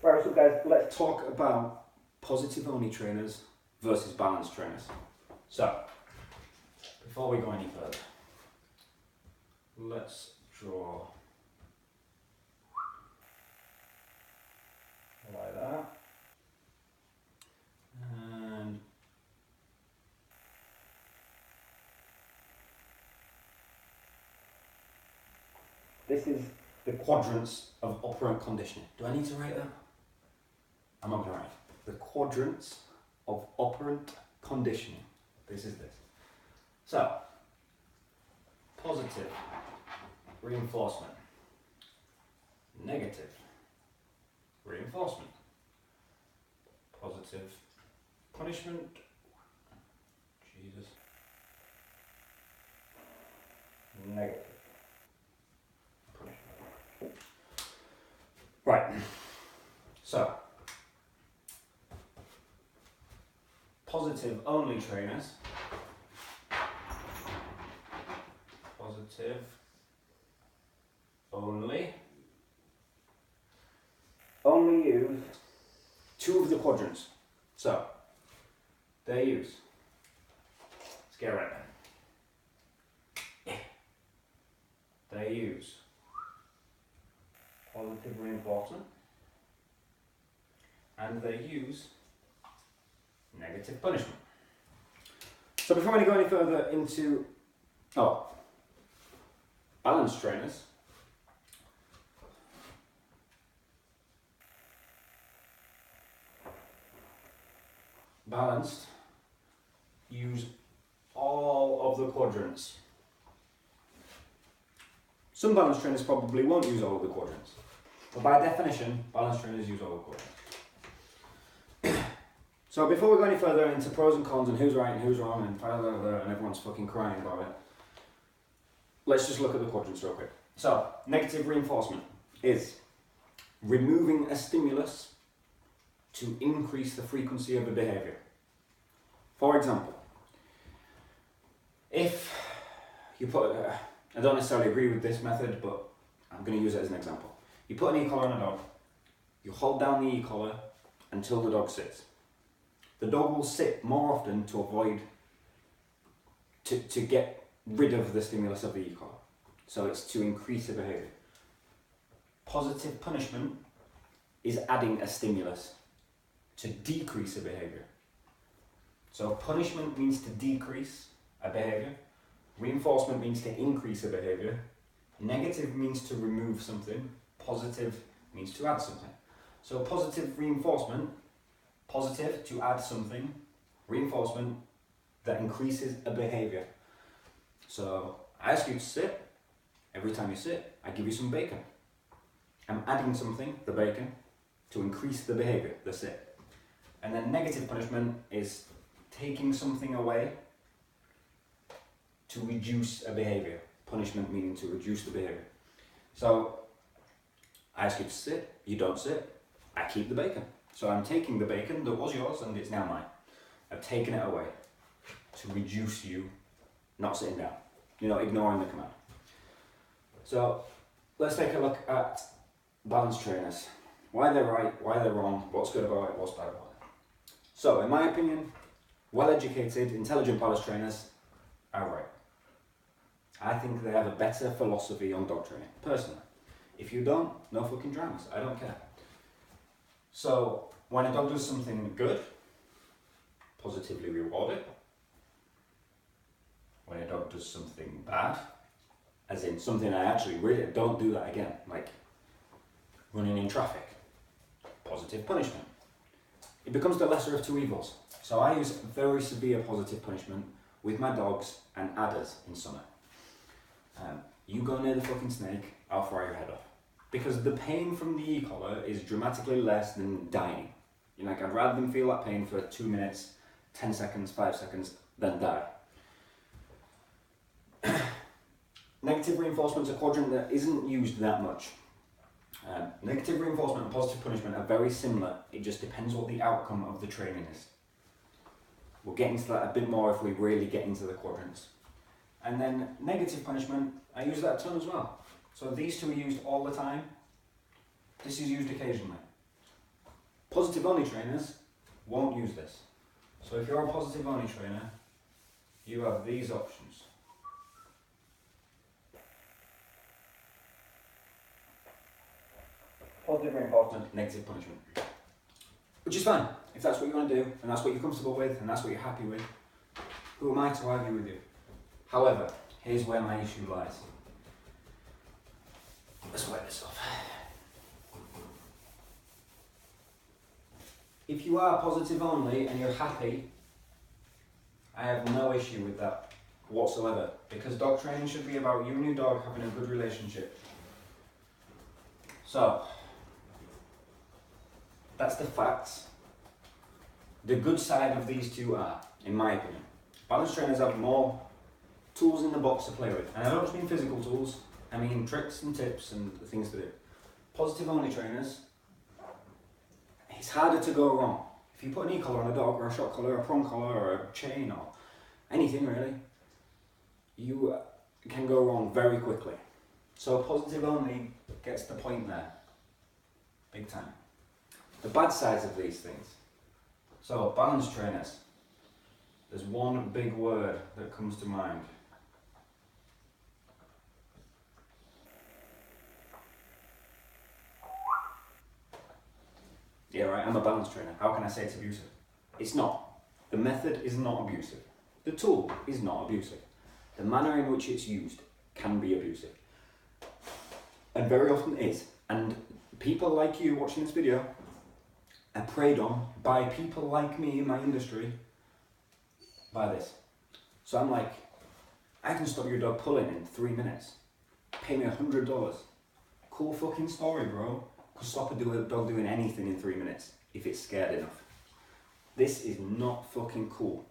Right, what's up guys? Let's talk about positive only trainers versus balanced trainers. So, before we go any further, let's draw like that. And this is the quadrants of operant conditioning. Do I need to write that? I'm not going to write. The quadrants of operant conditioning. This is this. So, positive reinforcement, negative reinforcement, positive punishment, Jesus, negative punishment. Right, so positive only trainers, positive only use two of the quadrants. So they use, let's get right then. They use positive reinforcement and they use negative punishment. So before we go any further into balanced trainers, balanced use all of the quadrants. Some balanced trainers probably won't use all of the quadrants, but by definition, balanced trainers use all the quadrants. So before we go any further into pros and cons and who's right and who's wrong and and everyone's fucking crying about it, let's just look at the quadrants real quick. So, negative reinforcement is removing a stimulus to increase the frequency of a behaviour. For example, if you put, I don't necessarily agree with this method, but I'm going to use it as an example. You put an e-collar on a dog, you hold down the e-collar until the dog sits. The dog will sit more often to avoid, to get rid of the stimulus of the e-collar. So it's to increase the behaviour. Positive punishment is adding a stimulus to decrease a behaviour. So punishment means to decrease a behaviour, reinforcement means to increase a behaviour, negative means to remove something, positive means to add something. So positive reinforcement, positive to add something, reinforcement that increases a behaviour. So I ask you to sit, every time you sit, I give you some bacon. I'm adding something, the bacon, to increase the behaviour, the sit. And then negative punishment is taking something away to reduce a behaviour. Punishment meaning to reduce the behaviour. So I ask you to sit, you don't sit, I keep the bacon. So I'm taking the bacon that was yours and it's now mine. I've taken it away to reduce you not sitting down, ignoring the command. So let's take a look at balanced trainers. Why they're right, why they're wrong, what's good about it, what's bad about it. So in my opinion, well-educated, intelligent balanced trainers are right. I think they have a better philosophy on dog training, personally. If you don't, no fucking dramas, I don't care. So when a dog does something good, positively reward it. When a dog does something bad, as in something I actually really don't do that again, like running in traffic, positive punishment. It becomes the lesser of two evils. So I use very severe positive punishment with my dogs and adders in summer. You go near the fucking snake, I'll fry your head off. Because the pain from the e-collar is dramatically less than dying. I'd rather them feel that pain for 2 minutes, 10 seconds, 5 seconds, than die. Negative reinforcement is a quadrant that isn't used that much. Negative reinforcement and positive punishment are very similar, it just depends what the outcome of the training is. We'll get into that a bit more if we really get into the quadrants. And then negative punishment, I use that a ton as well. So these two are used all the time. This is used occasionally. Positive only trainers won't use this. So if you're a positive only trainer, you have these options. Positive reinforcement, negative punishment. Which is fine, if that's what you want to do, and that's what you're comfortable with, and that's what you're happy with. Who am I to argue with you? However, here's where my issue lies. Let's wipe this off. If you are positive only and you're happy, I have no issue with that whatsoever, because dog training should be about you and your dog having a good relationship. So, that's the facts. The good side of these two are, in my opinion, balance trainers have more tools in the box to play with. And I don't just mean physical tools, I mean tricks and tips and things to do. Positive only trainers, it's harder to go wrong. If you put an e-collar on a dog, or a shock collar, or a prong collar, or a chain, or anything really, you can go wrong very quickly. So positive only gets the point there, big time. The bad sides of these things. So balance trainers, there's one big word that comes to mind. Yeah, right, I'm a balance trainer. How can I say it's abusive? It's not. The method is not abusive. The tool is not abusive. The manner in which it's used can be abusive. And very often is. And people like you watching this video are preyed on by people like me in my industry by this. So I'm like, I can stop your dog pulling in 3 minutes. Pay me $100. Cool fucking story, bro. Could stop a dog doing anything in 3 minutes if it's scared enough. This is not fucking cool.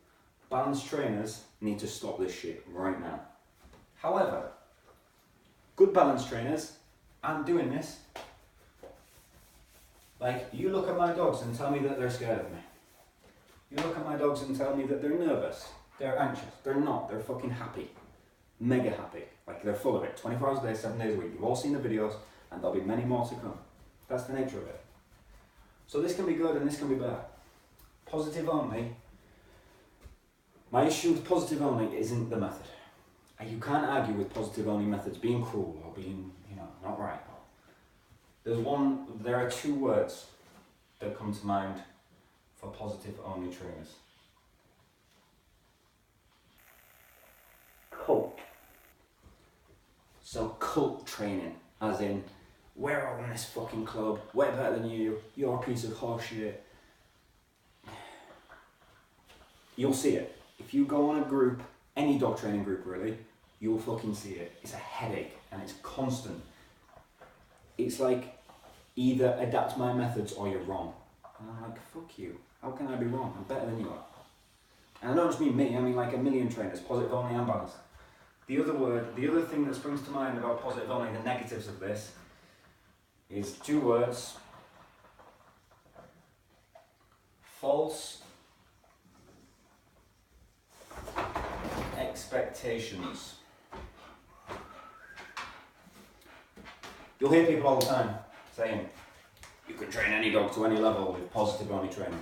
Balance trainers need to stop this shit right now. However, good balance trainers aren't doing this. Like, you look at my dogs and tell me that they're scared of me. You look at my dogs and tell me that they're nervous, they're anxious. They're not, they're fucking happy. Mega happy. Like, they're full of it. 24 hours a day, 7 days a week. You've all seen the videos, and there'll be many more to come. That's the nature of it. So this can be good and this can be bad. Positive only. My issue with positive only isn't the method. And you can't argue with positive only methods being cruel or being, not right. There are 2 words that come to mind for positive only trainers. Cult. So cult training, as in, we're all in this fucking club, we're better than you, you're a piece of horseshit. You'll see it. If you go on a group, any dog training group really, you'll fucking see it. It's a headache and it's constant. It's like, either adapt my methods or you're wrong. And I'm like, fuck you. How can I be wrong? I'm better than you are. And I don't just mean me, I mean like a million trainers, positive only and balanced. The other thing that springs to mind about positive only, the negatives of this, is 2 words. False expectations. You'll hear people all the time saying, you can train any dog to any level with positive only training.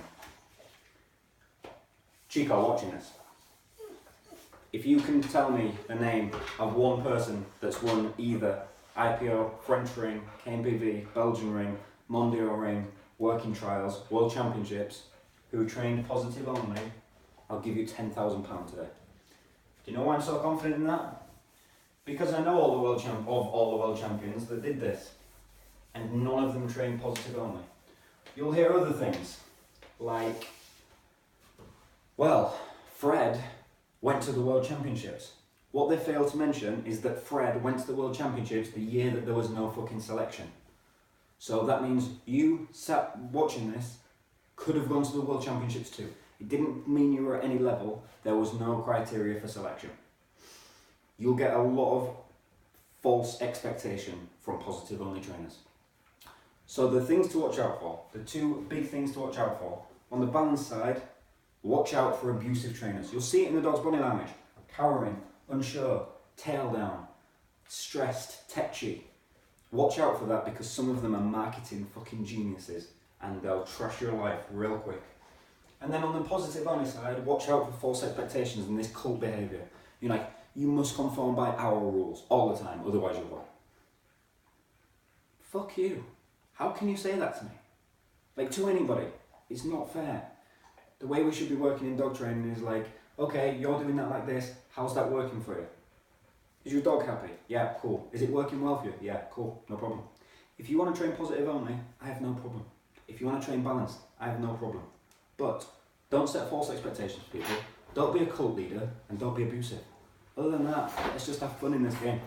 Chico watching this, if you can tell me the name of one person that's won either IPO, French Ring, KMPV, Belgian Ring, Mondial Ring, Working Trials, World Championships, who trained positive only, I'll give you £10,000 today. Do you know why I'm so confident in that? Because I know all the world champions that did this, and none of them trained positive only. You'll hear other things, like, well, Fred went to the World Championships. What they fail to mention is that Fred went to the World Championships the year that there was no fucking selection. So that means you sat watching this could have gone to the World Championships too. It didn't mean you were at any level, there was no criteria for selection. You'll get a lot of false expectation from positive only trainers. So the things to watch out for, the 2 big things to watch out for, on the balance side, watch out for abusive trainers. You'll see it in the dog's body language. Cowering, unsure, tail down, stressed, tetchy. Watch out for that because some of them are marketing fucking geniuses and they'll trash your life real quick. And then on the positive only side, watch out for false expectations and this cult behaviour. You're like, you must conform by our rules all the time, otherwise you're wrong. Fuck you. How can you say that to me? Like, to anybody. It's not fair. The way we should be working in dog training is like, okay, you're doing that like this, how's that working for you? Is your dog happy? Yeah, cool. Is it working well for you? Yeah, cool, no problem. If you want to train positive only, I have no problem. If you want to train balanced, I have no problem. But don't set false expectations for people, don't be a cult leader, and don't be abusive. Other than that, let's just have fun in this game.